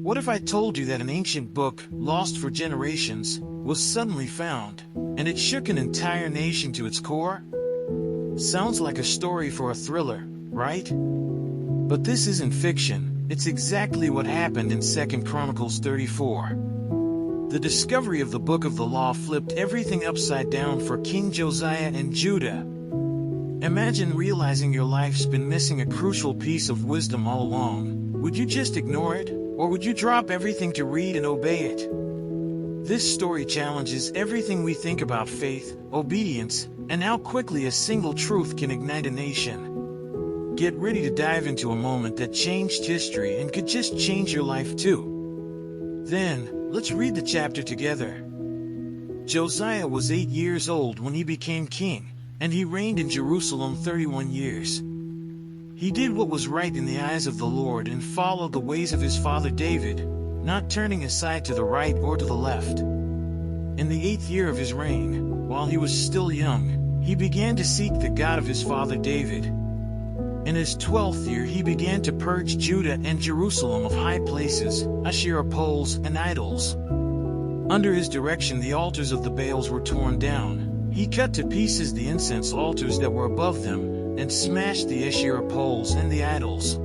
What if I told you that an ancient book, lost for generations, was suddenly found, and it shook an entire nation to its core? Sounds like a story for a thriller, right? But this isn't fiction, it's exactly what happened in 2 Chronicles 34. The discovery of the Book of the Law flipped everything upside down for King Josiah and Judah. Imagine realizing your life's been missing a crucial piece of wisdom all along. Would you just ignore it, or would you drop everything to read and obey it? This story challenges everything we think about faith, obedience, and how quickly a single truth can ignite a nation. Get ready to dive into a moment that changed history and could just change your life too. Then, let's read the chapter together. Josiah was 8 years old when he became king, and he reigned in Jerusalem 31 years. He did what was right in the eyes of the Lord and followed the ways of his father David, not turning aside to the right or to the left. In the 8th year of his reign, while he was still young, he began to seek the God of his father David. In his 12th year he began to purge Judah and Jerusalem of high places, Asherah poles, and idols. Under his direction the altars of the Baals were torn down. He cut to pieces the incense altars that were above them, and smashed the Asherah poles and the idols.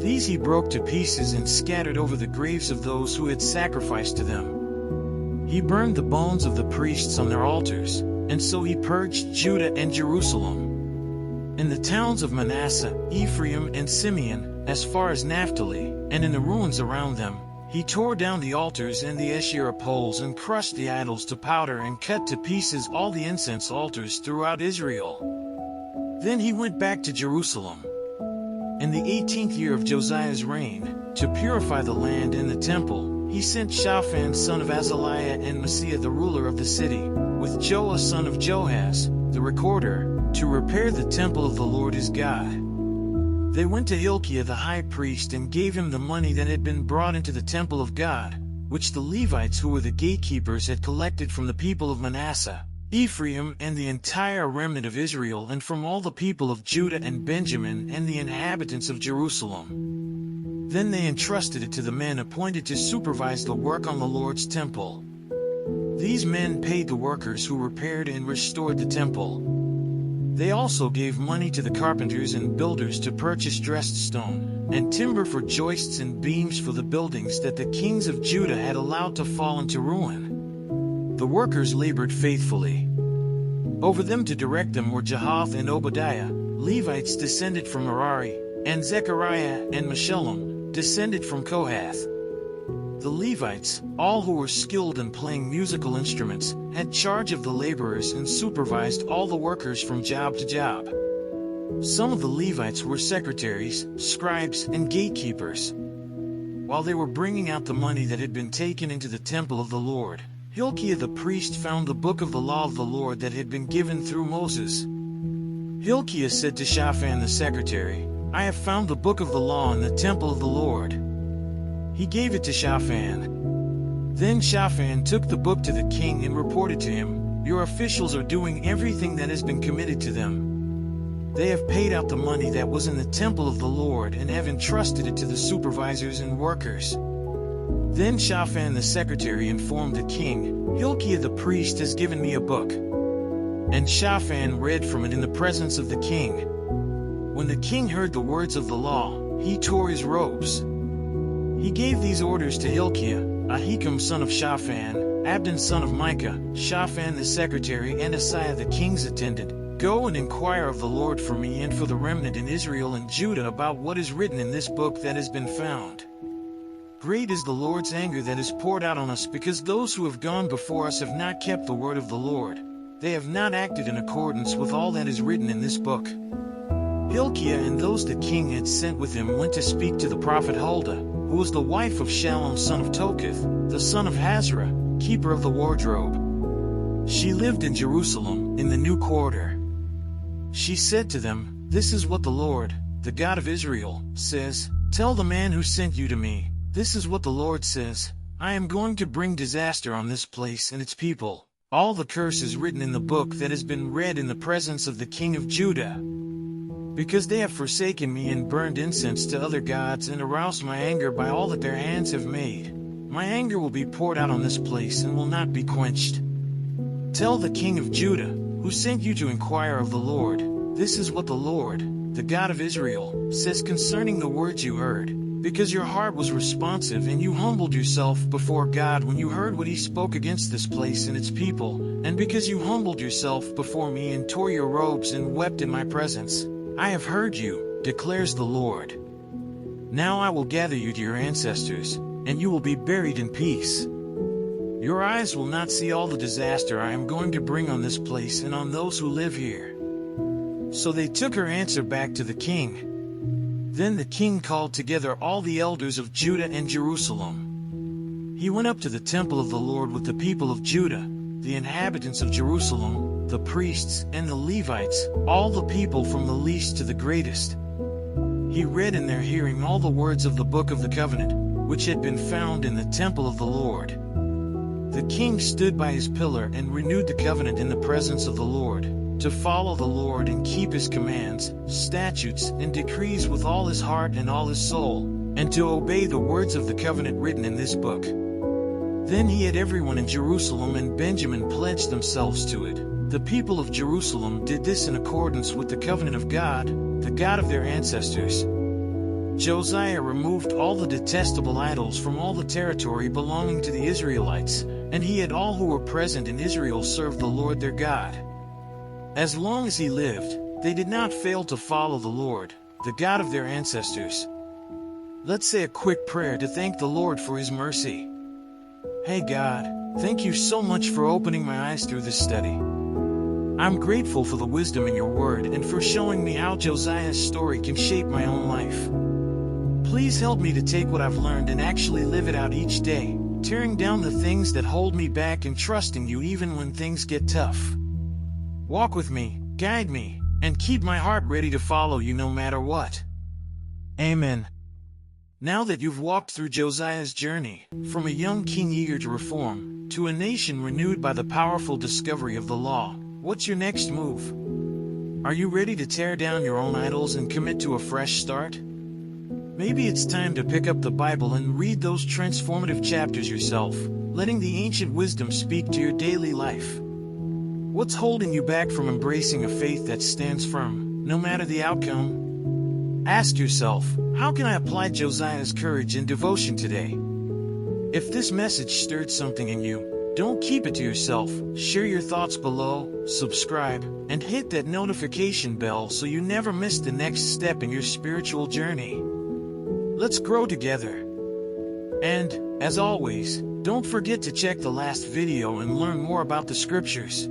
These he broke to pieces and scattered over the graves of those who had sacrificed to them. He burned the bones of the priests on their altars, and so he purged Judah and Jerusalem. In the towns of Manasseh, Ephraim, and Simeon, as far as Naphtali, and in the ruins around them, he tore down the altars and the Asherah poles and crushed the idols to powder and cut to pieces all the incense altars throughout Israel. Then he went back to Jerusalem. In the 18th year of Josiah's reign, to purify the land and the temple, he sent Shaphan son of Azaliah and Maaseiah the ruler of the city, with Joah son of Joahaz, the recorder, to repair the temple of the Lord his God. They went to Hilkiah the high priest and gave him the money that had been brought into the temple of God, which the Levites who were the gatekeepers had collected from the people of Manasseh, Ephraim, and the entire remnant of Israel, and from all the people of Judah and Benjamin and the inhabitants of Jerusalem. Then they entrusted it to the men appointed to supervise the work on the Lord's temple. These men paid the workers who repaired and restored the temple. They also gave money to the carpenters and builders to purchase dressed stone, and timber for joists and beams for the buildings that the kings of Judah had allowed to fall into ruin. The workers labored faithfully. Over them to direct them were Jahath and Obadiah, Levites descended from Merari, and Zechariah and Meshullam, descended from Kohath. The Levites, all who were skilled in playing musical instruments, had charge of the laborers and supervised all the workers from job to job. Some of the Levites were secretaries, scribes, and gatekeepers. While they were bringing out the money that had been taken into the temple of the Lord, Hilkiah the priest found the book of the law of the Lord that had been given through Moses. Hilkiah said to Shaphan the secretary, "I have found the book of the law in the temple of the Lord." He gave it to Shaphan. Then Shaphan took the book to the king and reported to him, "Your officials are doing everything that has been committed to them. They have paid out the money that was in the temple of the Lord and have entrusted it to the supervisors and workers." Then Shaphan the secretary informed the king, "Hilkiah the priest has given me a book." And Shaphan read from it in the presence of the king. When the king heard the words of the law, he tore his robes. He gave these orders to Hilkiah, Ahikam son of Shaphan, Abdon son of Micah, Shaphan the secretary, and Asaiah the king's attendant, "Go and inquire of the Lord for me and for the remnant in Israel and Judah about what is written in this book that has been found. Great is the Lord's anger that is poured out on us, because those who have gone before us have not kept the word of the Lord. They have not acted in accordance with all that is written in this book." Hilkiah and those the king had sent with him went to speak to the prophet Huldah, who was the wife of Shallum son of Tokath, the son of Hazarah, keeper of the wardrobe. She lived in Jerusalem, in the new quarter. She said to them, "This is what the Lord, the God of Israel, says, Tell the man who sent you to me, this is what the Lord says, I am going to bring disaster on this place and its people. All the curses written in the book that has been read in the presence of the king of Judah." Because they have forsaken me and burned incense to other gods and aroused my anger by all that their hands have made. My anger will be poured out on this place and will not be quenched. Tell the king of Judah, who sent you to inquire of the Lord, this is what the Lord, the God of Israel, says concerning the words you heard. Because your heart was responsive and you humbled yourself before God when you heard what he spoke against this place and its people, and because you humbled yourself before me and tore your robes and wept in my presence, I have heard you, declares the Lord. Now I will gather you to your ancestors, and you will be buried in peace. Your eyes will not see all the disaster I am going to bring on this place and on those who live here. So they took her answer back to the king. Then the king called together all the elders of Judah and Jerusalem. He went up to the temple of the Lord with the people of Judah, the inhabitants of Jerusalem, the priests and the Levites, all the people from the least to the greatest. He read in their hearing all the words of the book of the covenant, which had been found in the temple of the Lord. The king stood by his pillar and renewed the covenant in the presence of the Lord, to follow the Lord and keep his commands, statutes, and decrees with all his heart and all his soul, and to obey the words of the covenant written in this book. Then he had everyone in Jerusalem and Benjamin pledged themselves to it. The people of Jerusalem did this in accordance with the covenant of God, the God of their ancestors. Josiah removed all the detestable idols from all the territory belonging to the Israelites, and he had all who were present in Israel serve the Lord their God. As long as he lived, they did not fail to follow the Lord, the God of their ancestors. Let's say a quick prayer to thank the Lord for his mercy. Hey God, thank you so much for opening my eyes through this study. I'm grateful for the wisdom in your word and for showing me how Josiah's story can shape my own life. Please help me to take what I've learned and actually live it out each day, tearing down the things that hold me back and trusting you even when things get tough. Walk with me, guide me, and keep my heart ready to follow you no matter what. Amen. Now that you've walked through Josiah's journey, from a young king eager to reform, to a nation renewed by the powerful discovery of the law, what's your next move? Are you ready to tear down your own idols and commit to a fresh start? Maybe it's time to pick up the Bible and read those transformative chapters yourself, letting the ancient wisdom speak to your daily life. What's holding you back from embracing a faith that stands firm, no matter the outcome? Ask yourself, how can I apply Josiah's courage and devotion today? If this message stirred something in you, don't keep it to yourself. Share your thoughts below, subscribe, and hit that notification bell so you never miss the next step in your spiritual journey. Let's grow together. And, as always, don't forget to check the last video and learn more about the scriptures.